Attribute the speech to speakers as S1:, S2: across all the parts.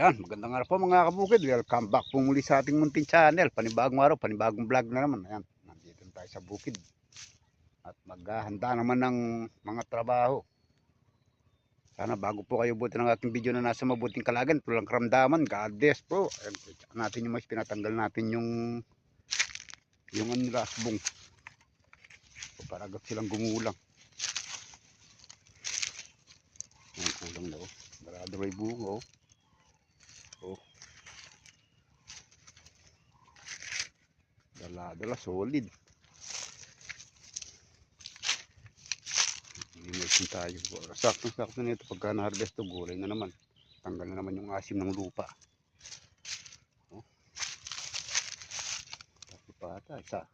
S1: Yan, magandang araw po mga kabukid. Welcome back po muli sa ating munting channel. Panibagong araw, panibagong vlog na naman. Ayan, nandito tayo sa bukid. At maghahanda naman ng mga trabaho. Sana bago po kayo buti ng aking video na nasa mabuting kalagayan, pulang karamdaman, God bless po. Ayan, check natin yung mais, pinatanggal natin yung nila asbong. So, para agad silang gumulang. Ayan, kulang na oh. Marado ay bunga oh. Oh. Dala solid. Linisin tayo. Sakto nito pagka na-harvest to, gulay na naman. Tanggal na naman yung asim ng lupa. Oh. Tatlo pa ata. Isa.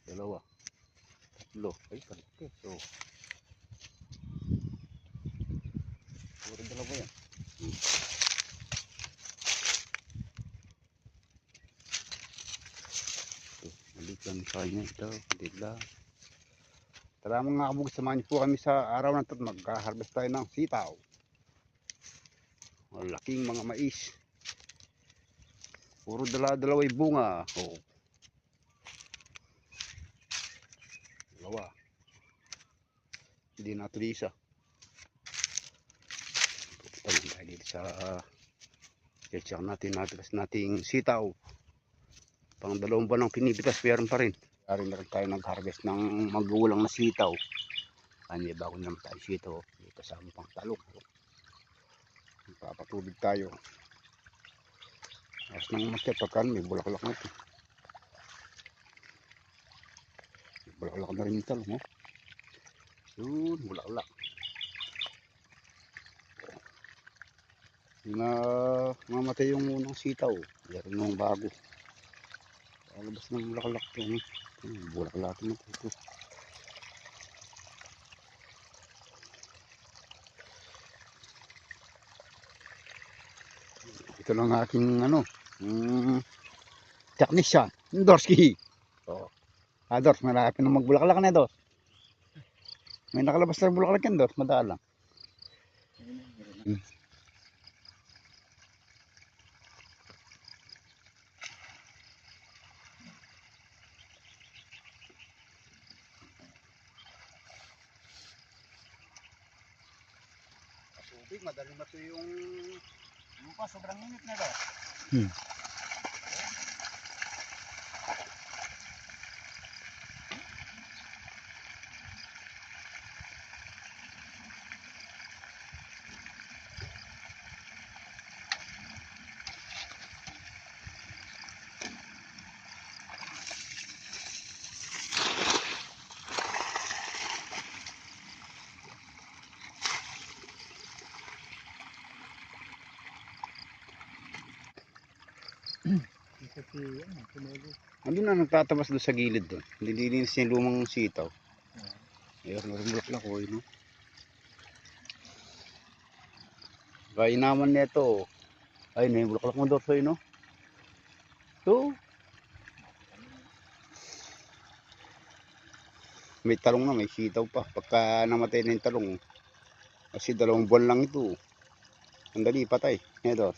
S1: Dalawa. Tatlo. Ay, kalite. So, puro dalawa yan. Balikan sa inyo ito. Bigla. Tara mga kabukid, samahan niyo po kami sa araw na ito at magka-harvest tayo ng sitaw. Malaking mga mais. Puro dalaway bunga. Oh. Dalawa. Hindi natin isa. Pupunta lang tayo dito sa check nating sitaw. Pang 2 buwan ng pinipitas, meron pa rin. Kaya rin tayo nag-harvest ng magulang na sitaw. Kanya bago naman tayo sitaw. May kasama pang talong. Papatubig tayo. Ayos nang master pagkaan may bulaklak na ito. May bulaklak na rin yung talong. Oh. Yun, bulaklak. Mamatay yung unang sitaw. Meron nung bago. Alabas ng bulaklak ito. Bulaklak na ito. Ito lang aking technician, Dorski. So, Dors, malapit na magbulaklak na Dors. May nakalabas na bulaklak yan Dors, madalang. Tubig, madaling mato yung lupa, sobrang init na Dors. Ano na nagtatabas doon sa gilid doon? Nililinis niya yung lumang sitaw. Meron bulaklak ko no? Kaya naman nito. Ay, na yung bulaklak mo doon no? So, may talong na, may sitaw pa. Pagka namatay na yung talong, kasi 2 buwan lang ito. Ang dali, patay. Ito.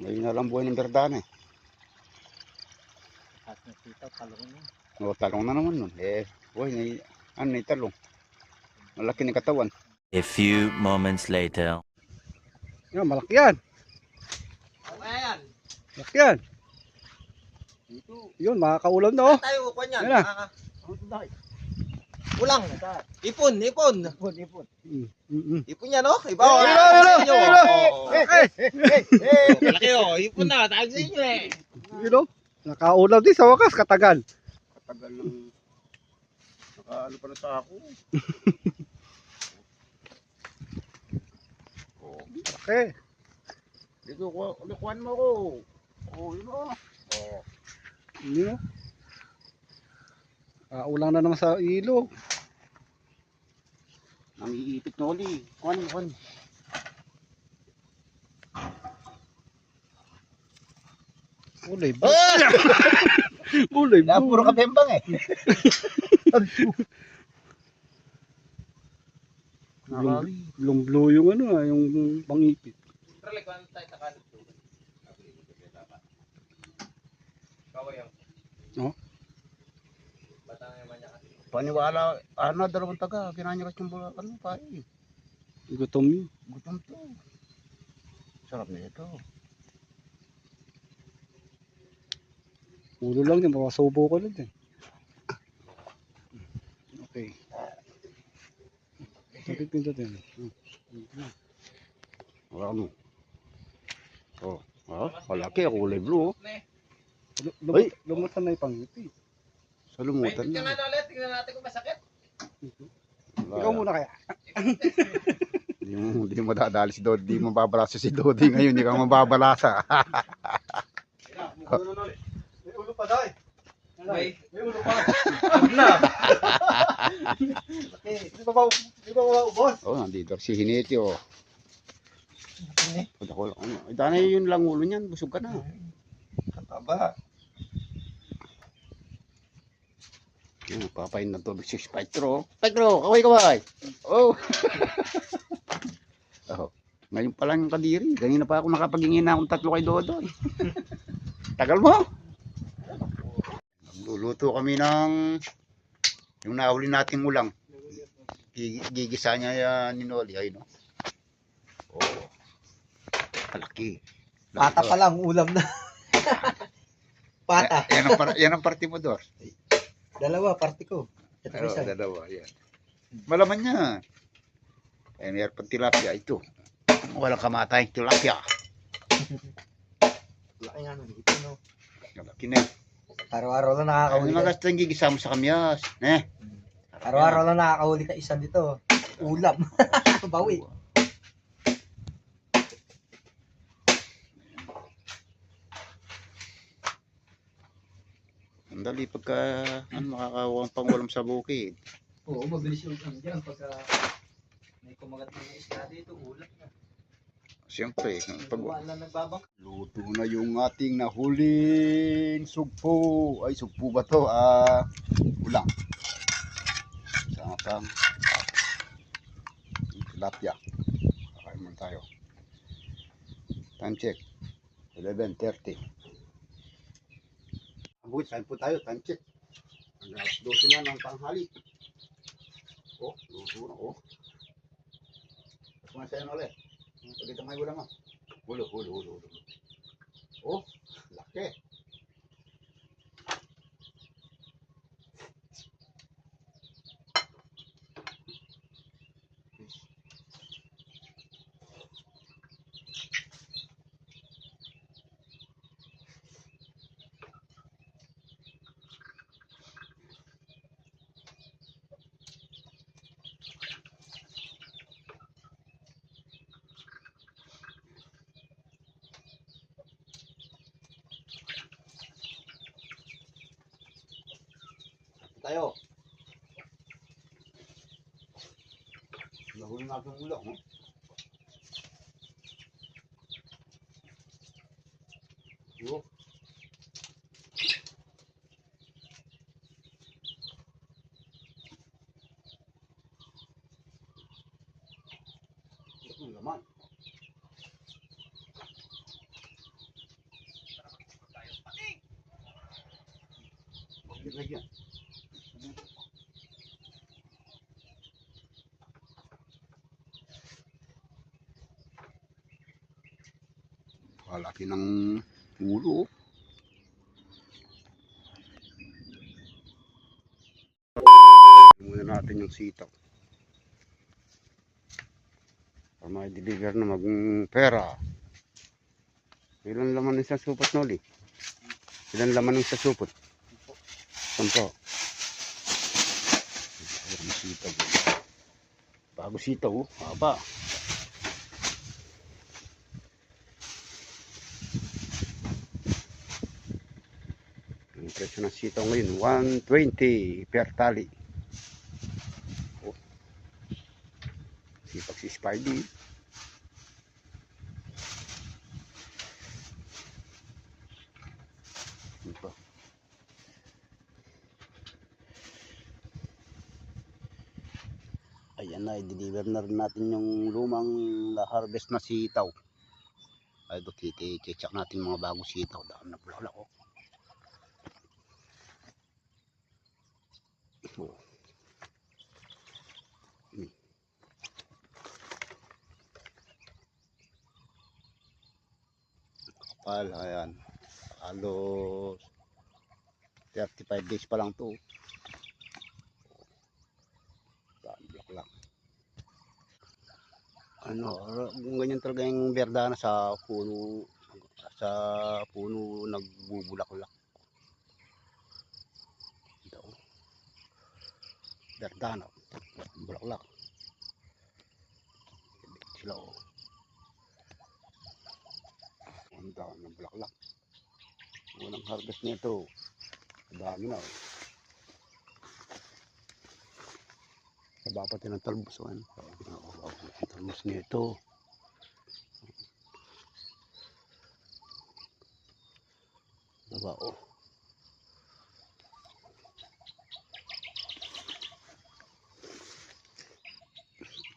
S1: Ngayon na lang buhay ng berdana eh.
S2: At nakita, talong na.
S1: O, talong na naman nun. Eh, buhay na, na yung talong. Malaki na katawan.
S3: A few moments later.
S1: Yan, malaki yan.
S2: Ayan.
S1: Malaki yan. Yun, makakaulam na oh.
S2: Tayo, kuwan yan.
S1: Yan na.
S2: Ulang. Ipon. Ipon yan, no? Iba. Malaki, oh. Ipon na. Tawag sa inyo, eh.
S1: You know, nakaulam din sa wakas, katagal. Katagal ng nakaano pa na sa ako. Oh, okay. Dito ko, likuan mo ko. Oh, yun oh. Oh. Yun oh. Ulang na naman sa ilog. Nangiipit na uli. Kuan. Ulay ba? Ulay ba?
S2: Puro kabembang, eh.
S1: Yung blue yung yung pangipit.
S2: Orle, kung ano tayo takanit doon. Kaway ang.
S1: Oh.
S2: Batang naman niya kasi.
S1: Paniwala, dalawang taga, kinanyakas yung ano, pae.
S4: Gutom yun.
S1: Gutom to. Sarap na ito.
S4: Ulo lang din, makasubo ko lang din.
S1: Okay.
S4: Tapit pindutin.
S1: Wala mo. Oh, malaki, kulay blue.
S4: Lumutan na yung pangiti.
S1: Sa
S2: May
S1: lumutan
S2: tingnan
S1: na.
S2: natin ulit. Tingnan natin kung masakit.
S4: Ikaw muna kaya.
S1: Hindi mo madadali si Dodi, hindi mo babalasa si Dodi ngayon, hindi ka mababalasa.
S4: May ulo pa dahil.
S2: May
S4: ulo pa.
S2: Ab na.
S4: Di ba maubos?
S1: Oh, nandito si Hiniti, oh. Ako, ay, dana yun lang ulo niyan, busog ka na.
S4: Kataba.
S1: Yung papain ng tubig si Spectro. Spectro, kaway. Oh. Oh. Ngayon pa lang yung kadiri. Ganina pa ako nakapagingin na akong 3 kay Dodo. Tagal mo. Nagluluto kami ng yung nahuli nating ulang. Gigisa niya ni Noli. Ay, no? Oh. Malaki.
S2: Pata pa lang, ulam na. Pata.
S1: Yan ang party mo, Dor.
S2: Dalawa, party ko. Ito
S1: Pero,
S2: isa.
S1: dalawa, yan. Malaman niya. Eh, mayroon pang tilapia ito. Walang kamatay tilapia.
S2: Laki nga nung ito, no?
S1: Malaki na.
S2: Araw-araw lang
S1: Ay,
S2: nakakahuli ka.
S1: magas yung gigisa mo sa kamyas.
S2: Araw-araw lang nakakahuli ka isa dito. Ulam. Bawi.
S1: Ang dali pagka makakawa ang pangulam sa bukid.
S2: Oo, mabilis yung ano dyan. Pagka may kumagat ng isla dito, ulam na.
S1: Siyempre, pag
S2: Pag lang nagbabang.
S1: luto na yung ating nahuling sugpo. Ay, sugpo ba to? Ulang. Sama-sama. Tilapia. Kakain mo tayo. Time check. 11:30. Abot, saan po tayo? Time check. Ang alas 12 na ng tanghali. Oh, luto na. Oh. Kumasayan ulit. Pagkita may ulam mo. Hulo. Oh, laki. Tayo. Nahuli natin ang ulang, oh. Oh. Ito ang laman. Bakit na yan? Kalaki ng ulo. Muna natin yung sitaw. Para ma-deliver na mag-pera. Ilan laman ng isang supot, Noli? Ilan laman ng isang supot? 10. Ayan, sitaw. Bago sitaw, oh. Haba. Ang presyo ng sitaw ngayon, 120 per tali. Oh. Sipag si Spidey. Ito. Ayan na, i-deliver na rin natin yung lumang na-harvest na sitaw. Ay, ito, check natin mga bagong sitaw. Dami na bulaklak, oh. Oh. Kapal, ayan. Halos 35 days pa lang to. Dami bulaklak. Kung ganyan talaga yung berdana sa puno nagbubulaklak. Ito, berdana, bulaklak. Sila, oh. Ang dami ng bulaklak. Walang harvest nito. Dami na, oh. Nabapati ng talbos, oh. Ang talbos nito. Diba, oh.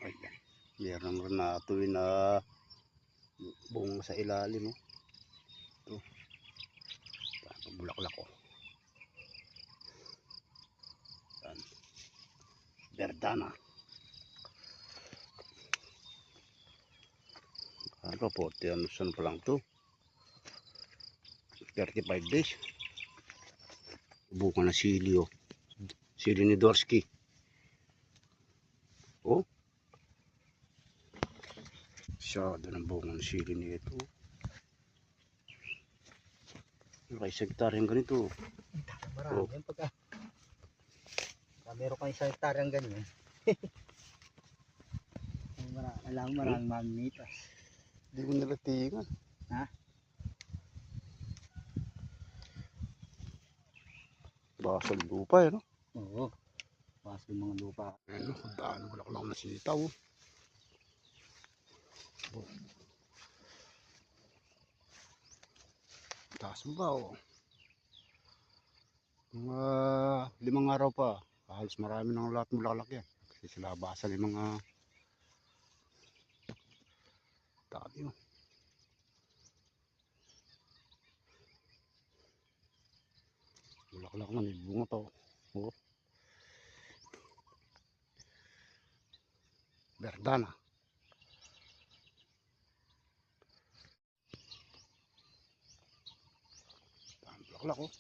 S1: Ayan. Meron rin na tuloy na buong sa ilalim, oh. Ito. Bulaklak, oh. Yan. Berdana. Ano po, 40 ano pa lang to. 35 days. Buka na sili, oh. Sili ni Dorsky. Oh. Masyado ng bunga ng sili nito. Isang hektarya yung ganito.
S2: Marami
S1: Oh.
S2: yan pagka. Meron kang isang hektaryang ganyan. Alam mo maraming magnitas.
S1: Hindi ko nalatingan.
S2: Ha?
S1: Basag lupa, no?
S2: Oo. Pasok yung mga lupa.
S1: Ano, daan bulaklak na sitaw. Oh. Taas mo ba, oh? Mga 5 araw pa. Halos marami ng lahat bulaklak yan. Kasi sila basag yung mga dami, oh. Bulaklak na, may bunga pa, oh. Berdana. Bulaklak, oh.